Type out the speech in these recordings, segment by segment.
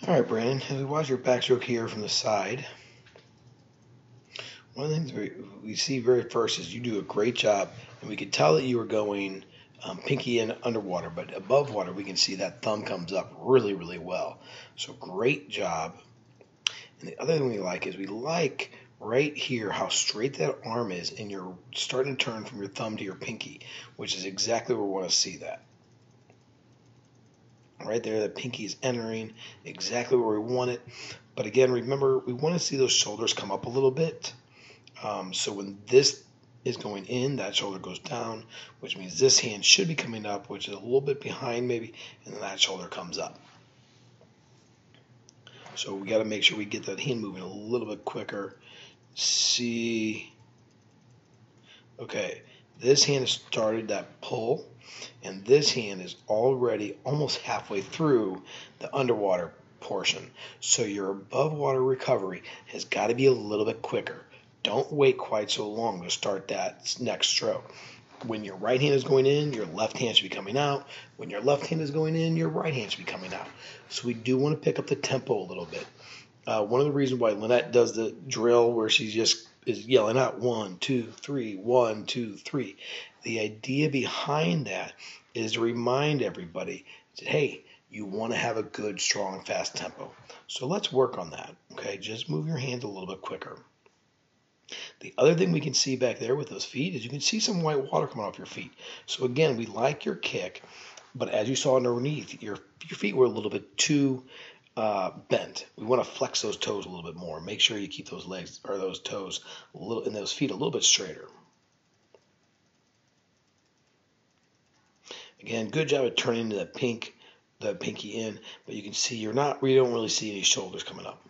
All right, Brandon, as we watch your backstroke here from the side, one of the things we see very first is you do a great job, and we can tell that you are going pinky in underwater, but above water we can see that thumb comes up really, really well. So great job. And the other thing we like is we like right here how straight that arm is, and you're starting to turn from your thumb to your pinky, which is exactly where we want to see that. Right there, the pinky is entering exactly where we want it. But again, remember, we want to see those shoulders come up a little bit. So when this is going in, that shoulder goes down, which means this hand should be coming up, which is a little bit behind maybe, and then that shoulder comes up. So we got to make sure we get that hand moving a little bit quicker. See, okay, this hand has started that pull, and this hand is already almost halfway through the underwater portion. So your above water recovery has got to be a little bit quicker. Don't wait quite so long to start that next stroke. When your right hand is going in, your left hand should be coming out. When your left hand is going in, your right hand should be coming out. So we do want to pick up the tempo a little bit. One of the reasons why Lynette does the drill where she just is yelling out 1, 2, 3, 1, 2, 3. The idea behind that is to remind everybody that, hey, you want to have a good, strong, fast tempo. So let's work on that. Okay, just move your hands a little bit quicker. The other thing we can see back there with those feet is you can see some white water coming off your feet. So again, we like your kick, but as you saw underneath, your feet were a little bit too bent. We want to flex those toes a little bit more. Make sure you keep those legs or those toes a little and those feet a little bit straighter. Again, good job of turning the pinky in, but you can see we don't really see any shoulders coming up.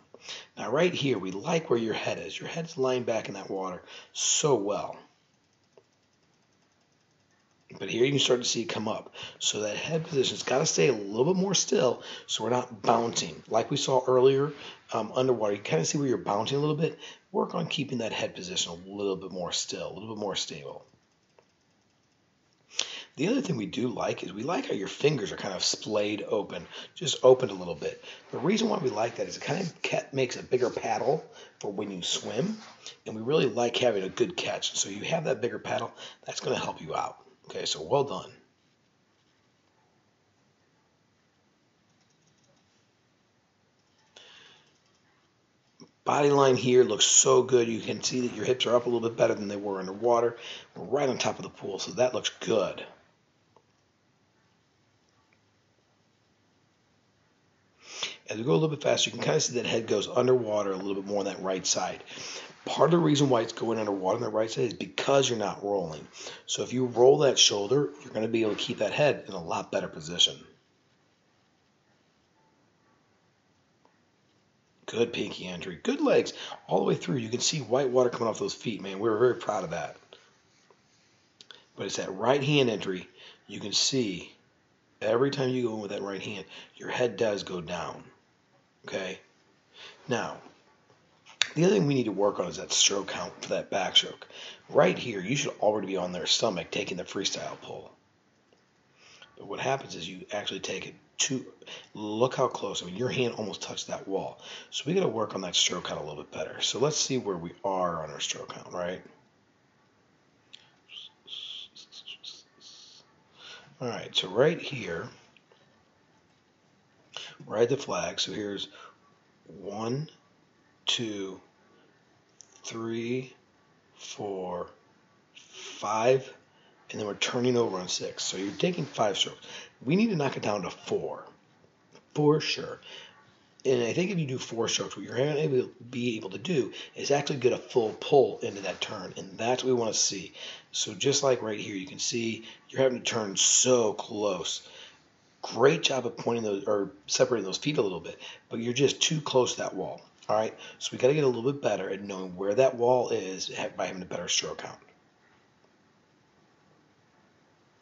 Now right here, we like where your head is. Your head's lying back in that water so well. But here you can start to see it come up. So that head position's got to stay a little bit more still so we're not bouncing. Like we saw earlier underwater, you kind of see where you're bouncing a little bit. Work on keeping that head position a little bit more still, a little bit more stable. The other thing we do like is we like how your fingers are kind of splayed open, just opened a little bit. The reason why we like that is it kind of makes a bigger paddle for when you swim, and we really like having a good catch. So you have that bigger paddle, that's going to help you out. Okay, so well done. Body line here looks so good. You can see that your hips are up a little bit better than they were underwater. We're right on top of the pool, so that looks good. As we go a little bit faster, you can kind of see that head goes underwater a little bit more on that right side. Part of the reason why it's going underwater on the right side is because you're not rolling. So if you roll that shoulder, you're going to be able to keep that head in a lot better position. Good pinky entry. Good legs all the way through. You can see white water coming off those feet, man. We were very proud of that. But it's that right hand entry. You can see every time you go in with that right hand, your head does go down. Okay? Now, the other thing we need to work on is that stroke count for that backstroke. Right here, you should already be on their stomach taking the freestyle pull. But what happens is you actually take it look how close. I mean, your hand almost touched that wall. So we got to work on that stroke count a little bit better. So let's see where we are on our stroke count, right? All right, so right here, right at the flag. So here's 1, 2, 3, 4, 5, and then we're turning over on 6. So you're taking 5 strokes. We need to knock it down to 4, for sure. And I think if you do 4 strokes, what you're going to be able to do is actually get a full pull into that turn, and that's what we want to see. So just like right here, you can see you're having to turn so close. Great job of pointing those or separating those feet a little bit, but you're just too close to that wall. All right, so we got to get a little bit better at knowing where that wall is by having a better stroke count.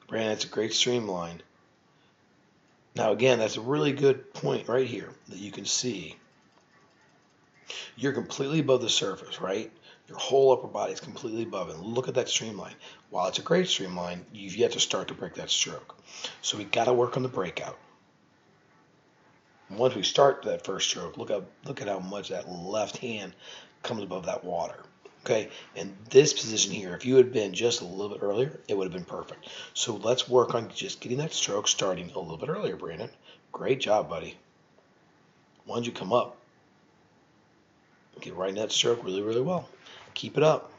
Brandon, that's a great streamline. Now again, that's a really good point right here that you can see. You're completely above the surface, right? Your whole upper body is completely above it. Look at that streamline. While it's a great streamline, you've yet to start to break that stroke. So we got to work on the breakout. And once we start that first stroke, look at how much that left hand comes above that water. Okay, and this position here, if you had been just a little bit earlier, it would have been perfect. So let's work on just getting that stroke starting a little bit earlier, Brandon. Great job, buddy. Once you come up, get right in that stroke really, really well. Keep it up.